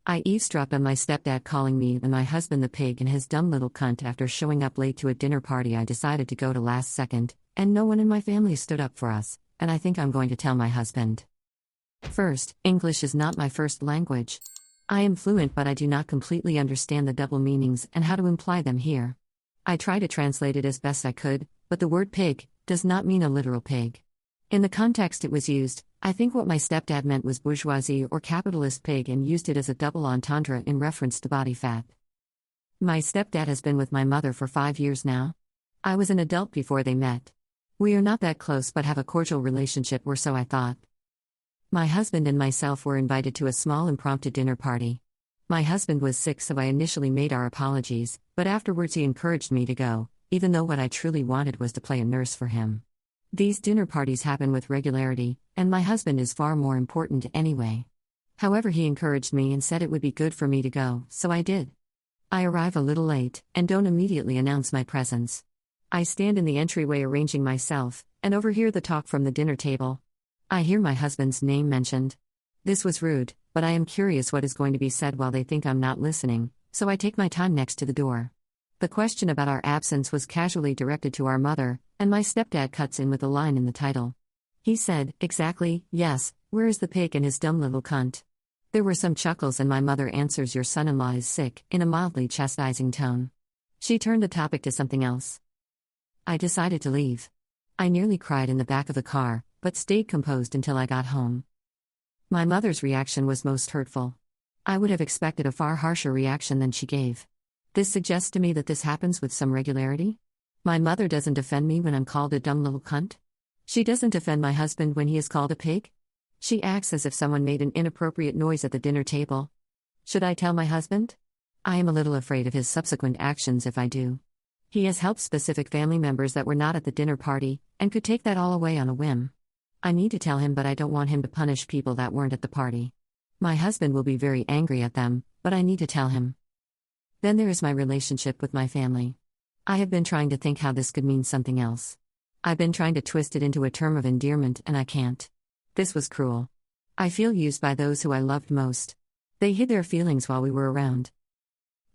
I eavesdropped on my stepdad calling me and my husband the pig and his dumb little cunt after showing up late to a dinner party I decided to go to last second, and no one in my family stood up for us, and I think I'm going to tell my husband. First, English is not my first language. I am fluent, but I do not completely understand the double meanings and how to imply them here. I tried to translate it as best I could, but the word pig does not mean a literal pig. In the context it was used, I think what my stepdad meant was bourgeoisie or capitalist pig and used it as a double entendre in reference to body fat. My stepdad has been with my mother for 5 years now. I was an adult before they met. We are not that close but have a cordial relationship, or so I thought. My husband and myself were invited to a small impromptu dinner party. My husband was sick, so I initially made our apologies, but afterwards he encouraged me to go, even though what I truly wanted was to play a nurse for him. These dinner parties happen with regularity, and my husband is far more important anyway. However, he encouraged me and said it would be good for me to go, so I did. I arrive a little late, and don't immediately announce my presence. I stand in the entryway arranging myself, and overhear the talk from the dinner table. I hear my husband's name mentioned. This was rude, but I am curious what is going to be said while they think I'm not listening, so I take my time next to the door. The question about our absence was casually directed to our mother, and my stepdad cuts in with a line in the title. He said, "Exactly, yes, where is the pig and his dumb little cunt?" There were some chuckles and my mother answers, "Your son-in-law is sick," in a mildly chastising tone. She turned the topic to something else. I decided to leave. I nearly cried in the back of the car, but stayed composed until I got home. My mother's reaction was most hurtful. I would have expected a far harsher reaction than she gave. This suggests to me that this happens with some regularity. My mother doesn't defend me when I'm called a dumb little cunt. She doesn't defend my husband when he is called a pig. She acts as if someone made an inappropriate noise at the dinner table. Should I tell my husband? I am a little afraid of his subsequent actions if I do. He has helped specific family members that were not at the dinner party, and could take that all away on a whim. I need to tell him, but I don't want him to punish people that weren't at the party. My husband will be very angry at them, but I need to tell him. Then there is my relationship with my family. I have been trying to think how this could mean something else. I've been trying to twist it into a term of endearment and I can't. This was cruel. I feel used by those who I loved most. They hid their feelings while we were around.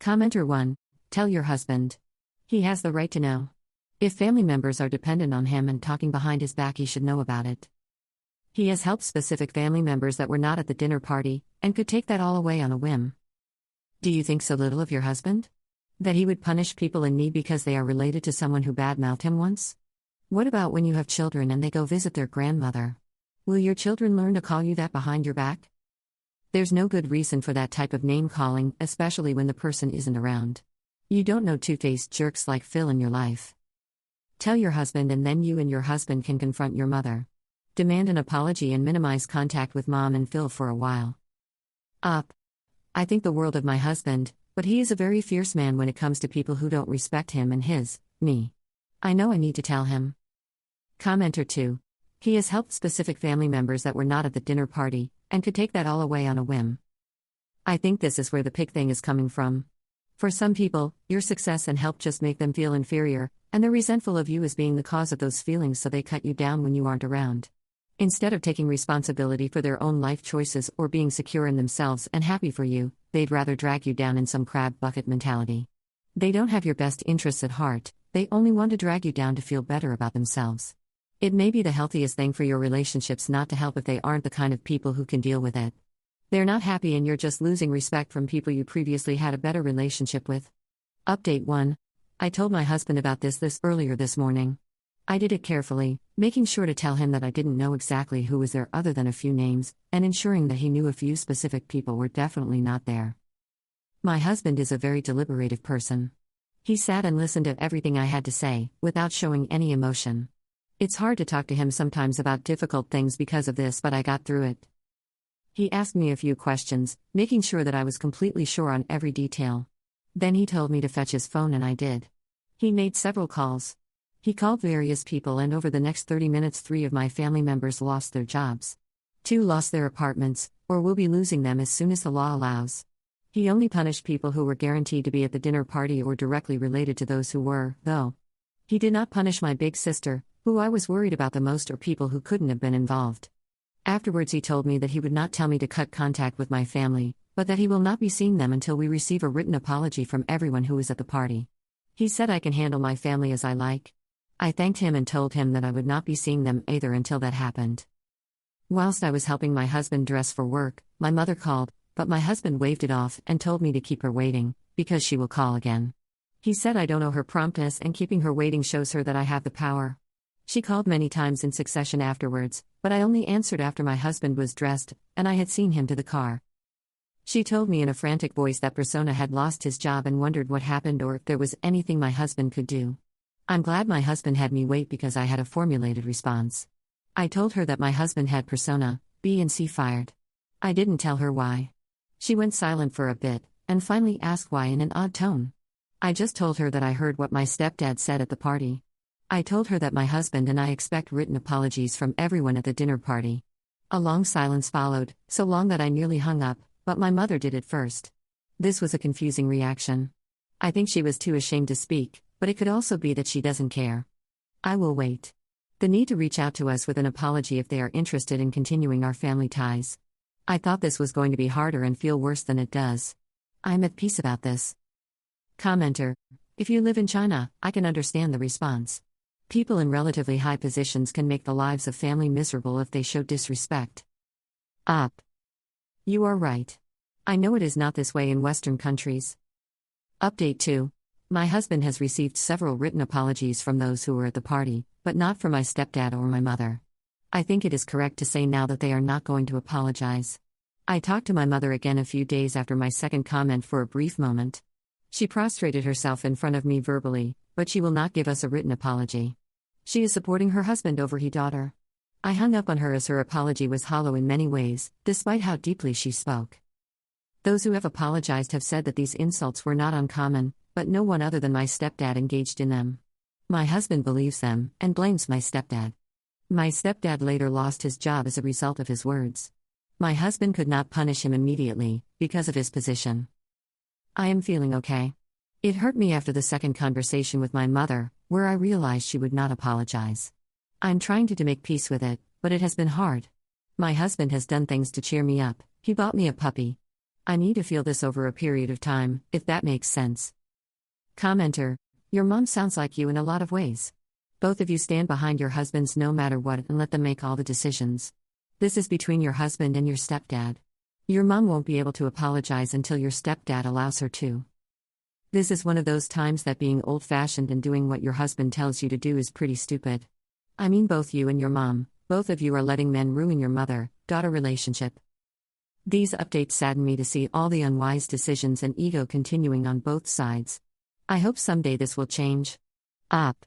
Commenter 1. Tell your husband. He has the right to know. If family members are dependent on him and talking behind his back, he should know about it. He has helped specific family members that were not at the dinner party, and could take that all away on a whim. Do you think so little of your husband? That he would punish people in need because they are related to someone who badmouthed him once? What about when you have children and they go visit their grandmother? Will your children learn to call you that behind your back? There's no good reason for that type of name-calling, especially when the person isn't around. You don't know two-faced jerks like Phil in your life. Tell your husband, and then you and your husband can confront your mother. Demand an apology and minimize contact with Mom and Phil for a while. Up. I think the world of my husband, but he is a very fierce man when it comes to people who don't respect him and me. I know I need to tell him. Commenter 2. He has helped specific family members that were not at the dinner party, and could take that all away on a whim. I think this is where the pig thing is coming from. For some people, your success and help just make them feel inferior, and they're resentful of you as being the cause of those feelings, so they cut you down when you aren't around. Instead of taking responsibility for their own life choices or being secure in themselves and happy for you, they'd rather drag you down in some crab bucket mentality. They don't have your best interests at heart, they only want to drag you down to feel better about themselves. It may be the healthiest thing for your relationships not to help if they aren't the kind of people who can deal with it. They're not happy and you're just losing respect from people you previously had a better relationship with. Update 1. I told my husband about this earlier this morning. I did it carefully, making sure to tell him that I didn't know exactly who was there other than a few names, and ensuring that he knew a few specific people were definitely not there. My husband is a very deliberative person. He sat and listened to everything I had to say, without showing any emotion. It's hard to talk to him sometimes about difficult things because of this, but I got through it. He asked me a few questions, making sure that I was completely sure on every detail. Then he told me to fetch his phone and I did. He made several calls. He called various people, and over the next 30 minutes 3 of my family members lost their jobs. 2 lost their apartments, or will be losing them as soon as the law allows. He only punished people who were guaranteed to be at the dinner party or directly related to those who were, though. He did not punish my big sister, who I was worried about the most, or people who couldn't have been involved. Afterwards he told me that he would not tell me to cut contact with my family, but that he will not be seeing them until we receive a written apology from everyone who is at the party. He said I can handle my family as I like. I thanked him and told him that I would not be seeing them either until that happened. Whilst I was helping my husband dress for work, my mother called, but my husband waved it off and told me to keep her waiting, because she will call again. He said I don't owe her promptness, and keeping her waiting shows her that I have the power. She called many times in succession afterwards, but I only answered after my husband was dressed, and I had seen him to the car. She told me in a frantic voice that Persona had lost his job and wondered what happened or if there was anything my husband could do. I'm glad my husband had me wait because I had a formulated response. I told her that my husband had Persona B and C fired. I didn't tell her why. She went silent for a bit, and finally asked why in an odd tone. I just told her that I heard what my stepdad said at the party. I told her that my husband and I expect written apologies from everyone at the dinner party. A long silence followed, so long that I nearly hung up, but my mother did it first. This was a confusing reaction. I think she was too ashamed to speak, but it could also be that she doesn't care. I will wait. The need to reach out to us with an apology if they are interested in continuing our family ties. I thought this was going to be harder and feel worse than it does. I'm at peace about this. Commenter: if you live in China, I can understand the response. People in relatively high positions can make the lives of family miserable if they show disrespect. Up. You are right. I know it is not this way in Western countries. Update 2. My husband has received several written apologies from those who were at the party, but not from my stepdad or my mother. I think it is correct to say now that they are not going to apologize. I talked to my mother again a few days after my second comment for a brief moment. She prostrated herself in front of me verbally, but she will not give us a written apology. She is supporting her husband over his daughter. I hung up on her as her apology was hollow in many ways, despite how deeply she spoke. Those who have apologized have said that these insults were not uncommon, but no one other than my stepdad engaged in them. My husband believes them, and blames my stepdad. My stepdad later lost his job as a result of his words. My husband could not punish him immediately, because of his position. I am feeling okay. It hurt me after the second conversation with my mother, where I realized she would not apologize. I'm trying to make peace with it, but it has been hard. My husband has done things to cheer me up. He bought me a puppy. I need to feel this over a period of time, if that makes sense. Commenter: your mom sounds like you in a lot of ways. Both of you stand behind your husbands no matter what and let them make all the decisions. This is between your husband and your stepdad. Your mom won't be able to apologize until your stepdad allows her to. This is one of those times that being old-fashioned and doing what your husband tells you to do is pretty stupid. I mean, both you and your mom, both of you are letting men ruin your mother-daughter relationship. These updates sadden me to see all the unwise decisions and ego continuing on both sides. I hope someday this will change. Up.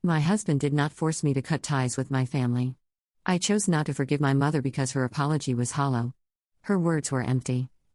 My husband did not force me to cut ties with my family. I chose not to forgive my mother because her apology was hollow. Her words were empty.